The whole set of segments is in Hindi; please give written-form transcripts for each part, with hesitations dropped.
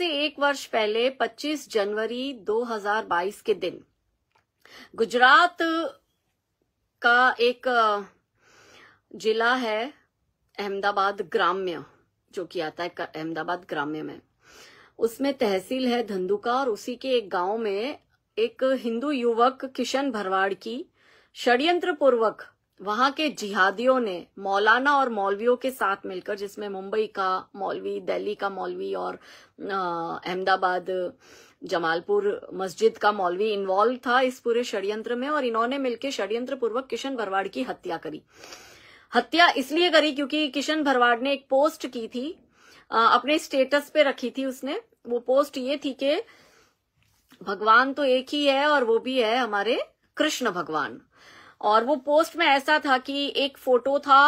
से एक वर्ष पहले 25 जनवरी 2022 के दिन गुजरात का एक जिला है अहमदाबाद ग्राम्य, जो कि आता है अहमदाबाद ग्राम्य में, उसमें तहसील है धंधुका, और उसी के एक गांव में एक हिंदू युवक किशन भरवाड़ की षड्यंत्र पूर्वक वहां के जिहादियों ने मौलाना और मौलवियों के साथ मिलकर, जिसमें मुंबई का मौलवी, दिल्ली का मौलवी और अहमदाबाद जमालपुर मस्जिद का मौलवी इन्वॉल्व था इस पूरे षड्यंत्र में, और इन्होंने मिलकर षड्यंत्र पूर्वक किशन भरवाड़ की हत्या करी। हत्या इसलिए करी क्योंकि किशन भरवाड़ ने एक पोस्ट की थी, अपने स्टेटस पे रखी थी उसने। वो पोस्ट ये थी कि भगवान तो एक ही है और वो भी है हमारे कृष्ण भगवान। और वो पोस्ट में ऐसा था कि एक फोटो था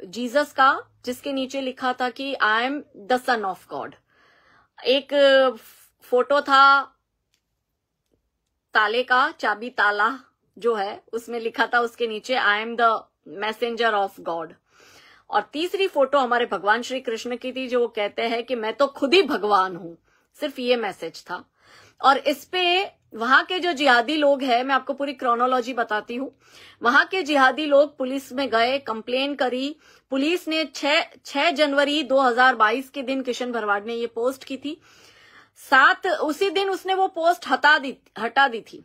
जीसस का, जिसके नीचे लिखा था कि I am the son of God. एक फोटो था ताले का, चाबी ताला जो है, उसमें लिखा था उसके नीचे I am the messenger of God. और तीसरी फोटो हमारे भगवान श्री कृष्ण की थी, जो कहते हैं कि मैं तो खुद ही भगवान हूं। सिर्फ ये मैसेज था। और इस पे वहां के जो जिहादी लोग हैं, मैं आपको पूरी क्रोनोलॉजी बताती हूँ। वहां के जिहादी लोग पुलिस में गए, कंप्लेन करी। पुलिस ने 6 जनवरी 2022 के दिन किशन भरवाड़ ने ये पोस्ट की थी। उसी दिन उसने वो पोस्ट हटा दी थी।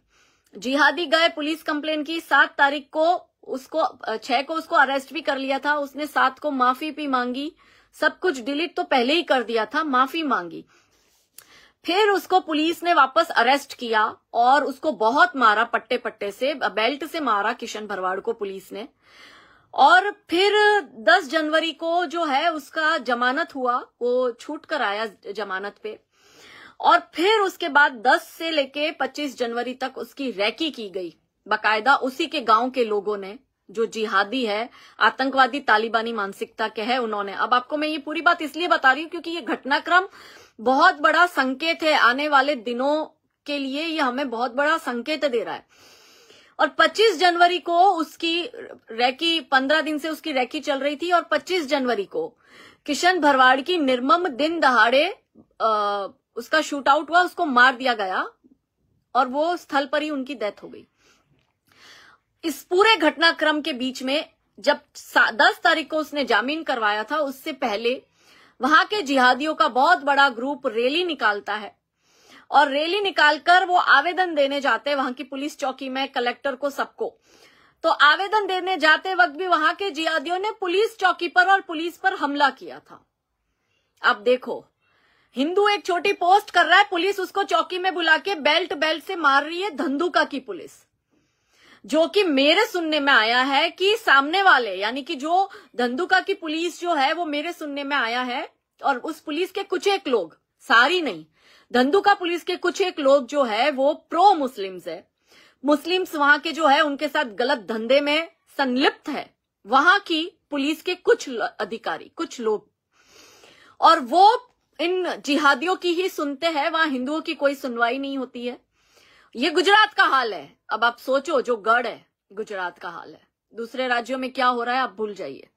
जिहादी गए, पुलिस कंप्लेन की। 7 तारीख को उसको 6 को उसको अरेस्ट भी कर लिया था। उसने 7 को माफी भी मांगी। सब कुछ डिलीट तो पहले ही कर दिया था, माफी मांगी। फिर उसको पुलिस ने वापस अरेस्ट किया और उसको बहुत मारा, पट्टे पट्टे से, बेल्ट से मारा किशन भरवाड़ को पुलिस ने। और फिर 10 जनवरी को जो है उसका जमानत हुआ, वो छूट कर आया जमानत पे। और फिर उसके बाद 10 से लेके 25 जनवरी तक उसकी रैकी की गई, बाकायदा उसी के गांव के लोगों ने, जो जिहादी है, आतंकवादी तालिबानी मानसिकता के है उन्होंने। अब आपको मैं ये पूरी बात इसलिए बता रही हूं क्योंकि ये घटनाक्रम बहुत बड़ा संकेत है आने वाले दिनों के लिए। ये हमें बहुत बड़ा संकेत दे रहा है। और 25 जनवरी को उसकी रैकी, 15 दिन से उसकी रैकी चल रही थी, और 25 जनवरी को किशन भरवाड़ की निर्मम दिन दहाड़े उसका शूट आउट हुआ, उसको मार दिया गया और वो स्थल पर ही उनकी डेथ हो गई। इस पूरे घटनाक्रम के बीच में जब 10 तारीख को उसने जामीन करवाया था, उससे पहले वहां के जिहादियों का बहुत बड़ा ग्रुप रैली निकालता है, और रैली निकालकर वो आवेदन देने जाते हैं वहां की पुलिस चौकी में, कलेक्टर को, सबको। तो आवेदन देने जाते वक्त भी वहां के जिहादियों ने पुलिस चौकी पर और पुलिस पर हमला किया था। अब देखो, हिंदू एक छोटी पोस्ट कर रहा है, पुलिस उसको चौकी में बुला के बेल्ट से मार रही है, धंधुका की पुलिस। जो कि मेरे सुनने में आया है कि सामने वाले, यानी कि जो धंधुका की पुलिस जो है, वो मेरे सुनने में आया है, और उस पुलिस के कुछ एक लोग, सारी नहीं, धंधुका पुलिस के कुछ एक लोग जो है वो प्रो मुस्लिम्स है। मुस्लिम्स वहां के जो है उनके साथ गलत धंधे में संलिप्त है वहां की पुलिस के कुछ अधिकारी, कुछ लोग, और वो इन जिहादियों की ही सुनते हैं। वहां हिंदुओं की कोई सुनवाई नहीं होती है। ये गुजरात का हाल है। अब आप सोचो, जो गढ़ है, गुजरात का हाल है। दूसरे राज्यों में क्या हो रहा है आप भूल जाइए।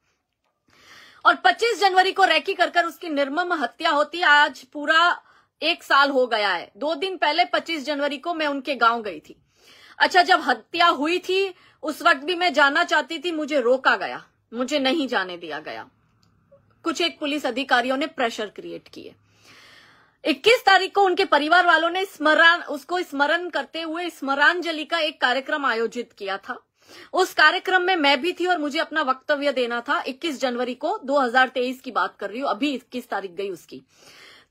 और 25 जनवरी को रैकी कर उसकी निर्मम हत्या होती है। आज पूरा 1 साल हो गया है। 2 दिन पहले 25 जनवरी को मैं उनके गांव गई थी। अच्छा, जब हत्या हुई थी उस वक्त भी मैं जाना चाहती थी, मुझे रोका गया, मुझे नहीं जाने दिया गया। कुछ एक पुलिस अधिकारियों ने प्रेशर क्रिएट किए। 21 तारीख को उनके परिवार वालों ने उसको स्मरण करते हुए स्मरांजलि का एक कार्यक्रम आयोजित किया था। उस कार्यक्रम में मैं भी थी और मुझे अपना वक्तव्य देना था। 21 जनवरी को 2023 की बात कर रही हूं, अभी 21 तारीख गई उसकी।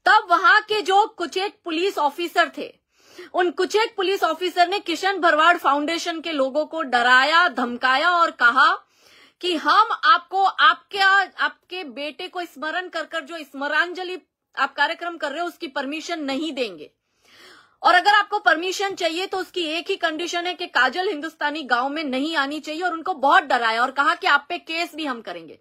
तब वहां के जो कुछ एक पुलिस ऑफिसर थे, उन कुछ एक पुलिस ऑफिसर ने किशन भरवाड़ फाउंडेशन के लोगों को डराया, धमकाया और कहा कि हम आपको आपके बेटे को स्मरण कर जो स्मरांजलि आप कार्यक्रम कर रहे हो उसकी परमिशन नहीं देंगे, और अगर आपको परमिशन चाहिए तो उसकी एक ही कंडीशन है कि काजल हिंदुस्तानी गांव में नहीं आनी चाहिए। और उनको बहुत डराया और कहा कि आप पे केस भी हम करेंगे।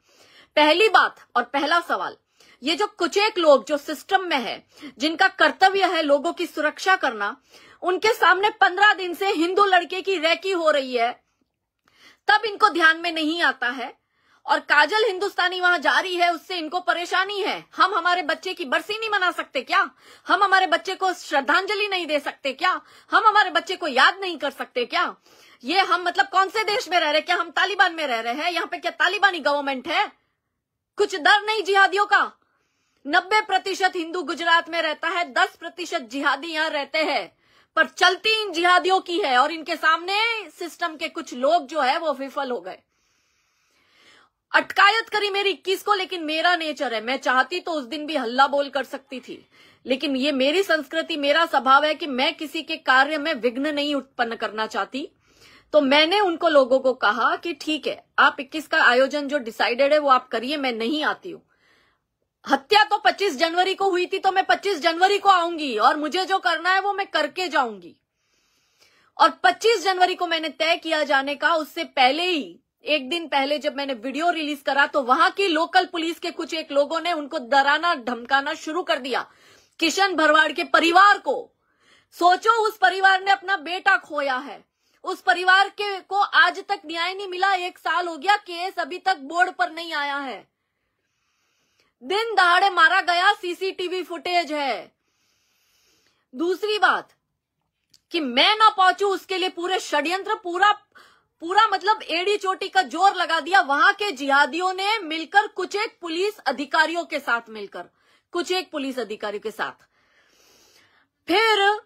पहली बात और पहला सवाल, ये जो कुछ एक लोग जो सिस्टम में है, जिनका कर्तव्य है लोगों की सुरक्षा करना, उनके सामने 15 दिन से हिंदू लड़के की रैकी हो रही है, तब इनको ध्यान में नहीं आता है। और काजल हिंदुस्तानी वहां जा रही है, उससे इनको परेशानी है। हम हमारे बच्चे की बरसी नहीं मना सकते क्या? हम हमारे बच्चे को श्रद्धांजलि नहीं दे सकते क्या? हम हमारे बच्चे को याद नहीं कर सकते क्या? ये हम मतलब कौन से देश में रह रहे? क्या हम तालिबान में रह रहे हैं? यहाँ पे क्या तालिबानी गवर्नमेंट है? कुछ डर नहीं जिहादियों का? 90% हिंदू गुजरात में रहता है, 10% जिहादी यहाँ रहते हैं, पर चलती इन जिहादियों की है। और इनके सामने सिस्टम के कुछ लोग जो है वो विफल हो गए। अटकायत करी मेरी 21 को, लेकिन मेरा नेचर है, मैं चाहती तो उस दिन भी हल्ला बोल कर सकती थी, लेकिन ये मेरी संस्कृति, मेरा स्वभाव है कि मैं किसी के कार्य में विघ्न नहीं उत्पन्न करना चाहती। तो मैंने उनको लोगों को कहा कि ठीक है, आप 21 का आयोजन जो डिसाइडेड है वो आप करिए, मैं नहीं आती हूं। हत्या तो 25 जनवरी को हुई थी, तो मैं 25 जनवरी को आऊंगी और मुझे जो करना है वो मैं करके जाऊंगी। और 25 जनवरी को मैंने तय किया जाने का। उससे पहले ही, एक दिन पहले जब मैंने वीडियो रिलीज करा, तो वहां की लोकल पुलिस के कुछ एक लोगों ने उनको डराना धमकाना शुरू कर दिया, किशन भरवाड़ के परिवार को। सोचो, उस परिवार ने अपना बेटा खोया है, उस परिवार के को आज तक न्याय नहीं मिला। 1 साल हो गया, केस अभी तक बोर्ड पर नहीं आया है, दिन दहाड़े मारा गया, सीसीटीवी फुटेज है। दूसरी बात कि मैं ना पहुंचू, उसके लिए पूरे षड्यंत्र, पूरा मतलब एड़ी चोटी का जोर लगा दिया वहां के जिहादियों ने मिलकर, कुछ एक पुलिस अधिकारियों के साथ मिलकर, कुछ एक पुलिस अधिकारियों के साथ। फिर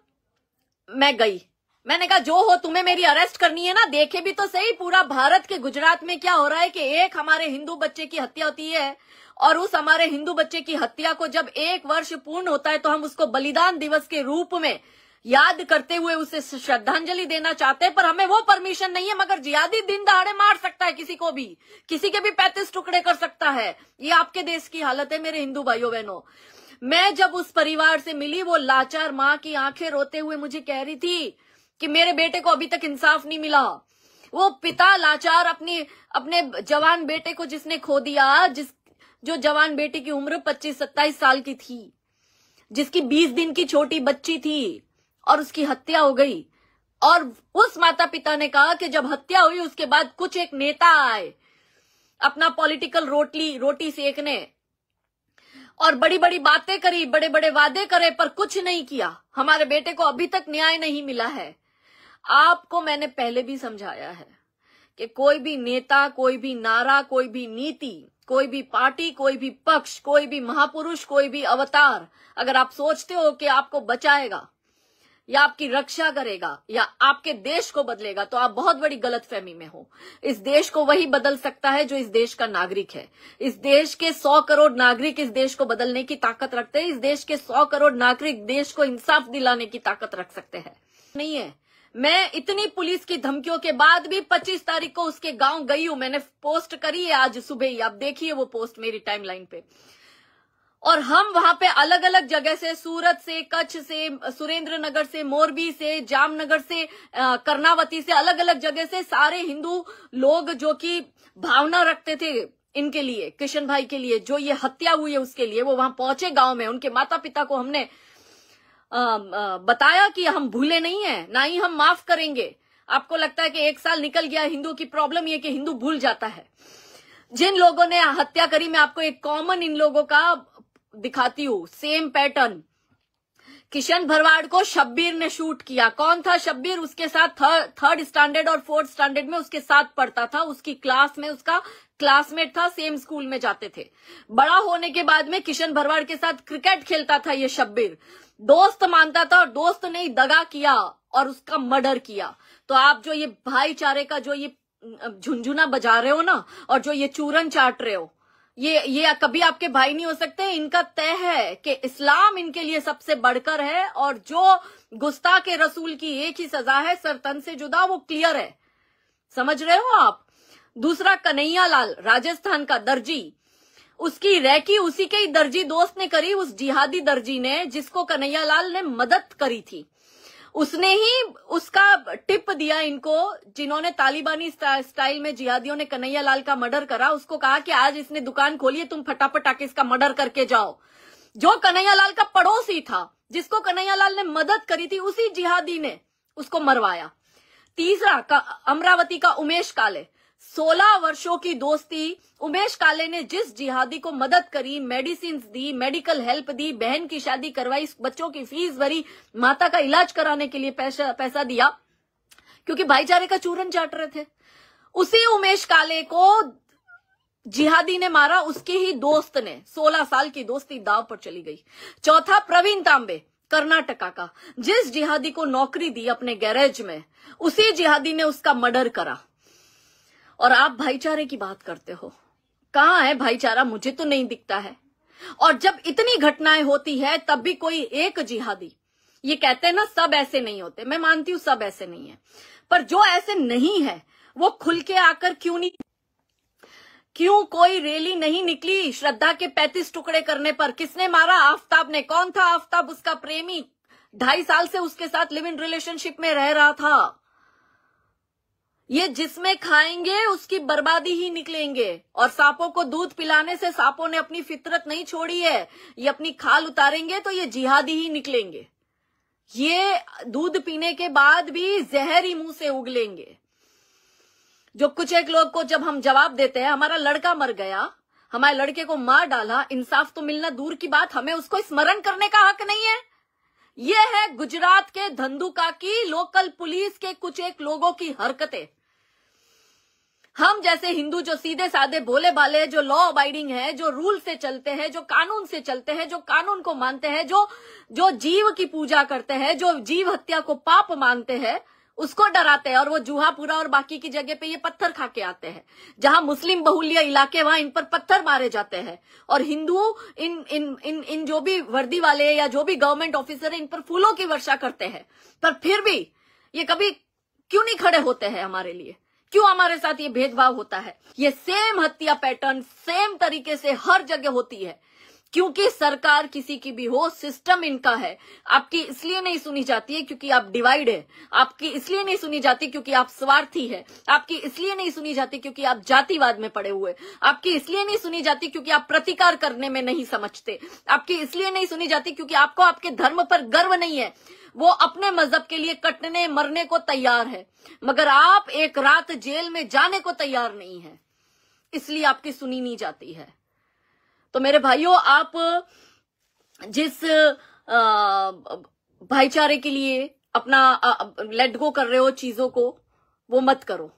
मैं गई, मैंने कहा जो हो, तुम्हें मेरी अरेस्ट करनी है ना, देखे भी तो सही पूरा भारत के गुजरात में क्या हो रहा है कि एक हमारे हिंदू बच्चे की हत्या होती है, और उस हमारे हिंदू बच्चे की हत्या को जब 1 वर्ष पूर्ण होता है तो हम उसको बलिदान दिवस के रूप में याद करते हुए उसे श्रद्धांजलि देना चाहते हैं, पर हमें वो परमिशन नहीं है। मगर जिहादी दिन दहाड़े मार सकता है किसी को भी, किसी के भी 35 टुकड़े कर सकता है। ये आपके देश की हालत है मेरे हिंदू भाइयों बहनों। मैं जब उस परिवार से मिली, वो लाचार माँ की आंखें रोते हुए मुझे कह रही थी कि मेरे बेटे को अभी तक इंसाफ नहीं मिला। वो पिता लाचार अपने जवान बेटे को जिसने खो दिया, जो जवान बेटी की उम्र 25-27 साल की थी, जिसकी 20 दिन की छोटी बच्ची थी, और उसकी हत्या हो गई। और उस माता पिता ने कहा कि जब हत्या हुई उसके बाद कुछ एक नेता आए अपना पॉलिटिकल रोटी सेकने, और बड़ी बड़ी बातें करी, बड़े बड़े वादे करे, पर कुछ नहीं किया। हमारे बेटे को अभी तक न्याय नहीं मिला है। आपको मैंने पहले भी समझाया है कि कोई भी नेता, कोई भी नारा, कोई भी नीति, कोई भी पार्टी, कोई भी पक्ष, कोई भी महापुरुष, कोई भी अवतार, अगर आप सोचते हो कि आपको बचाएगा या आपकी रक्षा करेगा या आपके देश को बदलेगा, तो आप बहुत बड़ी गलतफहमी में हो। इस देश को वही बदल सकता है जो इस देश का नागरिक है। इस देश के 100 करोड़ नागरिक इस देश को बदलने की ताकत रखते हैं। इस देश के 100 करोड़ नागरिक देश को इंसाफ दिलाने की ताकत रख सकते हैं। नहीं है, मैं इतनी पुलिस की धमकियों के बाद भी 25 तारीख को उसके गांव गई हूं। मैंने पोस्ट करी है आज सुबह ही, आप देखिए वो पोस्ट मेरी टाइमलाइन पे। और हम वहां पे अलग अलग जगह से, सूरत से, कच्छ से, सुरेंद्र नगर से, मोरबी से, जामनगर से, कर्नावती से, अलग अलग जगह से सारे हिंदू लोग जो कि भावना रखते थे इनके लिए, किशन भाई के लिए, जो ये हत्या हुई है उसके लिए, वो वहां पहुंचे गांव में। उनके माता पिता को हमने बताया कि हम भूले नहीं है, ना ही हम माफ करेंगे। आपको लगता है कि 1 साल निकल गया, हिंदू की प्रॉब्लम ये कि हिंदू भूल जाता है। जिन लोगों ने हत्या करी, मैं आपको एक कॉमन इन लोगों का दिखाती हूँ, सेम पैटर्न। किशन भरवाड़ को शब्बीर ने शूट किया। कौन था शब्बीर? उसके साथ 3rd स्टैंडर्ड और 4th स्टैंडर्ड में उसके साथ पढ़ता था, उसकी क्लास में उसका क्लासमेट था, सेम स्कूल में जाते थे। बड़ा होने के बाद में किशन भरवाड़ के साथ क्रिकेट खेलता था ये शब्बीर, दोस्त मानता था, और दोस्त ने दगा किया और उसका मर्डर किया। तो आप जो ये भाईचारे का जो ये झुनझुना बजा रहे हो ना, और जो ये चूरन चाट रहे हो, ये कभी आपके भाई नहीं हो सकते। इनका तय है कि इस्लाम इनके लिए सबसे बढ़कर है, और जो गुस्ताख के रसूल की एक ही सजा है, सर तन से जुदा, वो क्लियर है। समझ रहे हो आप? दूसरा, कन्हैया लाल, राजस्थान का दर्जी, उसकी रैकी उसी के ही दर्जी दोस्त ने करी, उस जिहादी दर्जी ने जिसको कन्हैया लाल ने मदद करी थी, उसने ही उसका टिप दिया इनको, जिन्होंने तालिबानी स्टाइल में जिहादियों ने कन्हैया लाल का मर्डर करा। उसको कहा कि आज इसने दुकान खोली है, तुम फटाफट आके इसका मर्डर करके जाओ। जो कन्हैया लाल का पड़ोसी था, जिसको कन्हैया लाल ने मदद करी थी, उसी जिहादी ने उसको मरवाया। तीसरा, अमरावती का उमेश काले, 16 वर्षों की दोस्ती। उमेश काले ने जिस जिहादी को मदद करी, मेडिसिन दी, मेडिकल हेल्प दी, बहन की शादी करवाई, बच्चों की फीस भरी, माता का इलाज कराने के लिए पैसा दिया, क्योंकि भाईचारे का चूरन चाट रहे थे, उसी उमेश काले को जिहादी ने मारा, उसके ही दोस्त ने। 16 साल की दोस्ती दांव पर चली गई। चौथा, प्रवीण तांबे, कर्नाटका का, जिस जिहादी को नौकरी दी अपने गैरेज में, उसी जिहादी ने उसका मर्डर करा। और आप भाईचारे की बात करते हो, कहां है भाईचारा? मुझे तो नहीं दिखता है। और जब इतनी घटनाएं होती है तब भी कोई एक जिहादी, ये कहते हैं ना सब ऐसे नहीं होते, मैं मानती हूं सब ऐसे नहीं है, पर जो ऐसे नहीं है वो खुल के आकर क्यों कोई रैली नहीं निकली श्रद्धा के 35 टुकड़े करने पर? किसने मारा? आफताब ने। कौन था आफताब? उसका प्रेमी, 2.5 साल से उसके साथ लिव इन रिलेशनशिप में रह रहा था। ये जिसमें खाएंगे उसकी बर्बादी ही निकलेंगे। और सांपों को दूध पिलाने से सांपों ने अपनी फितरत नहीं छोड़ी है, ये अपनी खाल उतारेंगे तो ये जिहादी ही निकलेंगे। ये दूध पीने के बाद भी जहर ही मुंह से उगलेंगे। जो कुछ एक लोग को जब हम जवाब देते हैं, हमारा लड़का मर गया, हमारे लड़के को मार डाला, इंसाफ तो मिलना दूर की बात, हमें उसको स्मरण करने का हक नहीं है। ये है गुजरात के धंधुका की लोकल पुलिस के कुछ एक लोगों की हरकतें। हम जैसे हिंदू जो सीधे साधे भोले भाले, जो लॉ अबाइडिंग है, जो रूल से चलते हैं, जो कानून से चलते हैं, जो कानून को मानते हैं, जो जीव की पूजा करते हैं, जो जीव हत्या को पाप मानते हैं, उसको डराते हैं। और वो जूहापुरा और बाकी की जगह पे ये पत्थर खा के आते हैं। जहां मुस्लिम बहुल्य इलाके, वहां इन पर पत्थर मारे जाते हैं। और हिंदू इन जो भी वर्दी वाले या जो भी गवर्नमेंट ऑफिसर है, इन पर फूलों की वर्षा करते हैं। पर फिर भी ये कभी क्यों नहीं खड़े होते हैं हमारे लिए? क्यों हमारे साथ ये भेदभाव होता है? ये सेम हत्या पैटर्न सेम तरीके से हर जगह होती है, क्योंकि सरकार किसी की भी हो, सिस्टम इनका है। आपकी इसलिए नहीं सुनी जाती है क्योंकि आप डिवाइड है, आपकी इसलिए नहीं सुनी जाती क्योंकि आप स्वार्थी है, आपकी इसलिए नहीं सुनी जाती क्योंकि आप जातिवाद में पड़े हुए, आपकी इसलिए नहीं सुनी जाती क्योंकि आप प्रतिकार करने में नहीं समझते, आपकी इसलिए नहीं सुनी जाती क्योंकि आपको आपके धर्म पर गर्व नहीं है। वो अपने मजहब के लिए कटने मरने को तैयार है, मगर आप एक रात जेल में जाने को तैयार नहीं है, इसलिए आपकी सुनी नहीं जाती है। तो मेरे भाइयों, आप जिस भाईचारे के लिए अपना लेट गो कर रहे हो चीजों को, वो मत करो।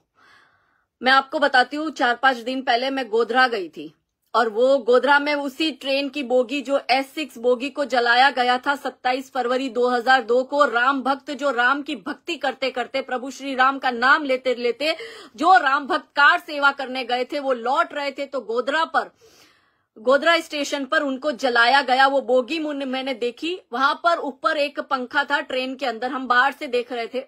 मैं आपको बताती हूँ, 4-5 दिन पहले मैं गोधरा गई थी, और वो गोधरा में उसी ट्रेन की बोगी, जो S6 बोगी को जलाया गया था 27 फरवरी 2002 को, राम भक्त जो राम की भक्ति करते करते, प्रभु श्री राम का नाम लेते लेते जो राम भक्त कार सेवा करने गए थे, वो लौट रहे थे, तो गोधरा स्टेशन पर उनको जलाया गया। वो बोगी मैंने देखी, वहां पर ऊपर एक पंखा था ट्रेन के अंदर, हम बाहर से देख रहे थे।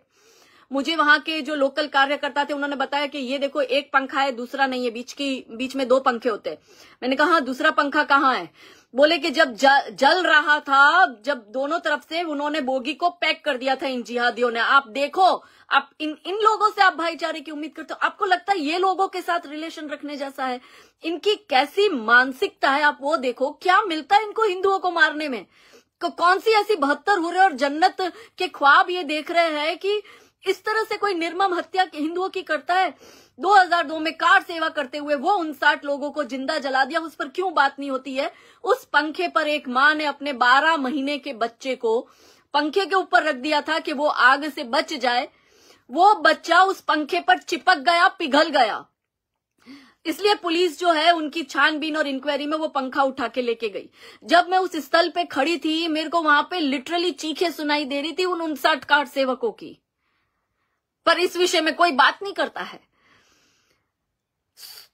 मुझे वहां के जो लोकल कार्यकर्ता थे उन्होंने बताया कि ये देखो एक पंखा है, दूसरा नहीं है, बीच में 2 पंखे होते हैं। मैंने कहा दूसरा पंखा कहाँ है? बोले कि जब जल रहा था, जब दोनों तरफ से उन्होंने बोगी को पैक कर दिया था इन जिहादियों ने। आप देखो, आप इन लोगों से आप भाईचारे की उम्मीद करते हो? आपको लगता है ये लोगों के साथ रिलेशन रखने जैसा है? इनकी कैसी मानसिकता है, आप वो देखो। क्या मिलता है इनको हिंदुओं को मारने में? कौन सी ऐसी 72 हो रहे और जन्नत के ख्वाब ये देख रहे हैं कि इस तरह से कोई निर्मम हत्या हिंदुओं की करता है? 2002 में कार सेवा करते हुए वो 59 लोगों को जिंदा जला दिया, उस पर क्यों बात नहीं होती है? उस पंखे पर एक माँ ने अपने 12 महीने के बच्चे को पंखे के ऊपर रख दिया था कि वो आग से बच जाए। वो बच्चा उस पंखे पर चिपक गया, पिघल गया। इसलिए पुलिस जो है उनकी छानबीन और इंक्वायरी में वो पंखा उठा के लेके गई। जब मैं उस स्थल पे खड़ी थी, मेरे को वहां पे लिटरली चीखें सुनाई दे रही थी उन 59 कार सेवकों की, पर इस विषय में कोई बात नहीं करता है।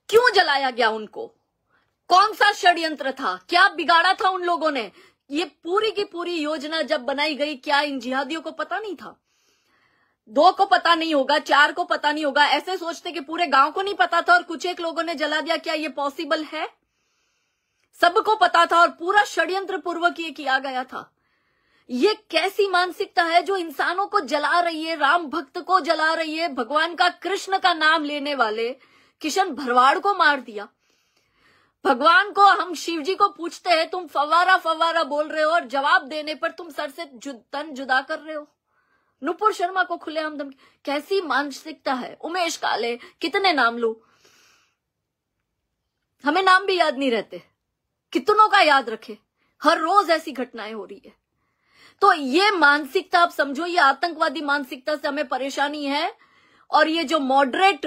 क्यों जलाया गया उनको? कौन सा षड्यंत्र था? क्या बिगाड़ा था उन लोगों ने? ये पूरी की पूरी योजना जब बनाई गई, क्या इन जिहादियों को पता नहीं था? 2 को पता नहीं होगा, 4 को पता नहीं होगा, ऐसे सोचते कि पूरे गांव को नहीं पता था और कुछ एक लोगों ने जला दिया। क्या ये पॉसिबल है? सबको पता था और पूरा षड्यंत्र पूर्वक ये किया गया था। ये कैसी मानसिकता है जो इंसानों को जला रही है, राम भक्त को जला रही है, भगवान का, कृष्ण का नाम लेने वाले किशन भरवाड़ को मार दिया। भगवान को, हम शिव जी को पूछते हैं, तुम फवारा फवारा बोल रहे हो और जवाब देने पर तुम सर से तन जुदा कर रहे हो। नुपुर शर्मा को खुलेआम धमकी, कैसी मानसिकता है? उमेश काले, कितने नाम लूं? हमें नाम भी याद नहीं रहते, कितनों का याद रखे, हर रोज ऐसी घटनाएं हो रही है। तो ये मानसिकता आप समझो, ये आतंकवादी मानसिकता से हमें परेशानी है। और ये जो मॉडरेट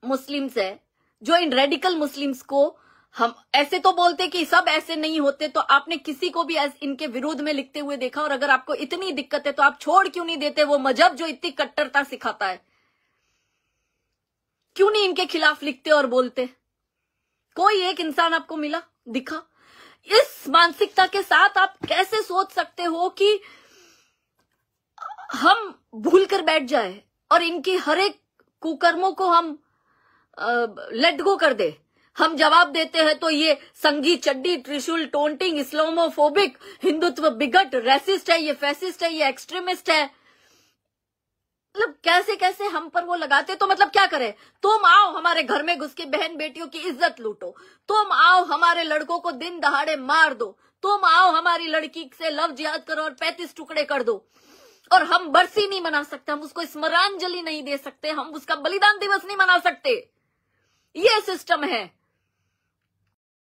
मुस्लिम्स है, जो इन रेडिकल मुस्लिम्स को हम ऐसे तो बोलते कि सब ऐसे नहीं होते, तो आपने किसी को भी इनके विरोध में लिखते हुए देखा? और अगर आपको इतनी दिक्कत है तो आप छोड़ क्यों नहीं देते वो मजहब जो इतनी कट्टरता सिखाता है? क्यों नहीं इनके खिलाफ लिखते और बोलते? कोई एक इंसान आपको मिला, दिखा? इस मानसिकता के साथ आप कैसे सोच सकते हो कि हम भूल कर बैठ जाए और इनकी हर एक कुकर्मों को हम लेट गो कर दे? हम जवाब देते हैं तो ये संगी चड्डी, त्रिशूल, taunting, Islamophobic, Hindutva bigot, racist है, ये फैसिस्ट है, ये एक्सट्रीमिस्ट है। मतलब कैसे कैसे हम पर वो लगाते। तो मतलब क्या करे? तुम आओ हमारे घर में घुस के बहन बेटियों की इज्जत लूटो, तुम आओ हमारे लड़कों को दिन दहाड़े मार दो, तुम आओ हमारी लड़की से लव जिहाद करो और 35 टुकड़े कर दो, और हम बरसी नहीं मना सकते, हम उसको स्मरांजलि नहीं दे सकते, हम उसका बलिदान दिवस नहीं मना सकते। ये सिस्टम है।